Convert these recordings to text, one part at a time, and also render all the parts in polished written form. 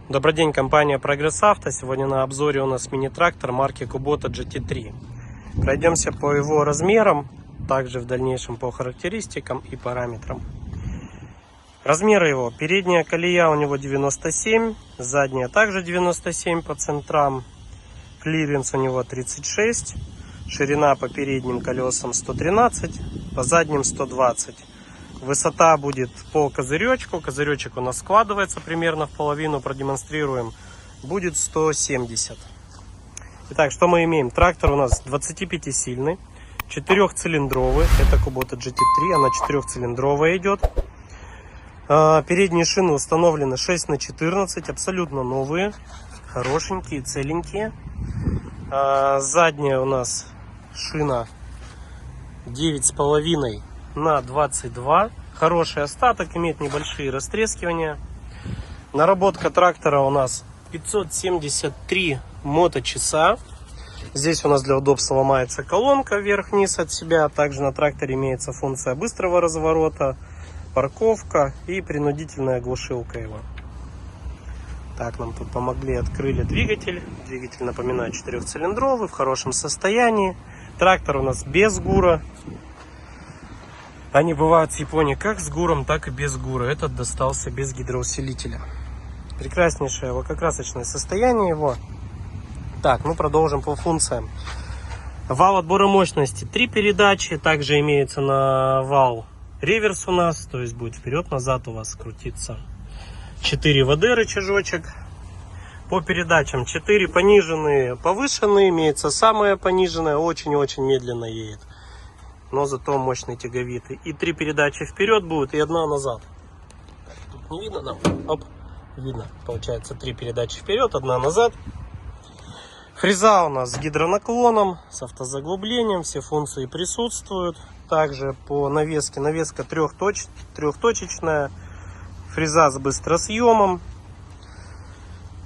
Добрый день, компания Progress Auto. Сегодня на обзоре у нас мини-трактор марки Kubota GT3. Пройдемся по его размерам, также в дальнейшем по характеристикам и параметрам. Размеры его: передняя колея у него 97, задняя также 97 по центрам, клиренс у него 36, ширина по передним колесам 113, по задним 120. Высота будет по козыречку. Козыречек у нас складывается примерно в половину. Продемонстрируем. Будет 170. Итак, что мы имеем? Трактор у нас 25-сильный, 4-цилиндровый. Это Kubota GT3. Она 4-цилиндровая идет. Передние шины установлены 6х14. Абсолютно новые. Хорошенькие, целенькие. Задняя у нас шина 9,5 на 22. Хороший остаток, имеет небольшие растрескивания. Наработка трактора у нас 573 моточаса. Здесь у нас для удобства ломается колонка вверх-вниз от себя. Также на тракторе имеется функция быстрого разворота, парковка и принудительная глушилка его. Так, нам тут помогли, открыли двигатель. Двигатель, напоминаю, 4-цилиндровый, в хорошем состоянии. Трактор у нас без гура. Они бывают в Японии как с гуром, так и без гура. Этот достался без гидроусилителя. Прекраснейшее лакокрасочное состояние его. Так, ну продолжим по функциям. Вал отбора мощности 3 передачи. Также имеется на вал реверс у нас. То есть будет вперед-назад у вас крутиться. 4 ВД рычажочек. По передачам 4 пониженные, повышенные. Имеется самая пониженная. Очень-очень медленно едет. Но зато мощный, тяговитый. И 3 передачи вперед будет и 1 назад. Тут не видно нам? Оп, видно. Получается 3 передачи вперед, 1 назад. Фреза у нас с гидронаклоном, с автозаглублением. Все функции присутствуют. Также по навеске. Навеска трехточечная. Фреза с быстросъемом.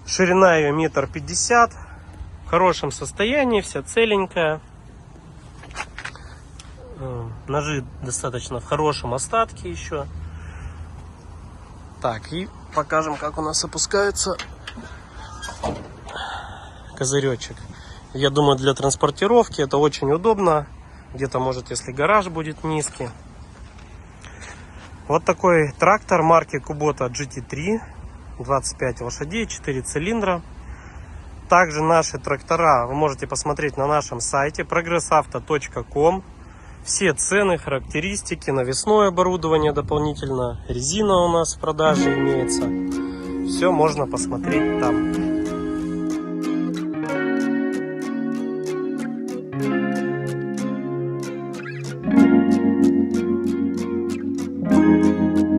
Ширина ее 1,50 м. В хорошем состоянии, вся целенькая. Ножи достаточно в хорошем остатке еще. Так, и покажем, как у нас опускается козыречек. Я думаю, для транспортировки это очень удобно. Где-то, может, если гараж будет низкий. Вот такой трактор марки Kubota GT3. 25 лошадей, 4 цилиндра. Также наши трактора вы можете посмотреть на нашем сайте progressauto.com. Все цены, характеристики, навесное оборудование дополнительно, резина у нас в продаже имеется. Все можно посмотреть там.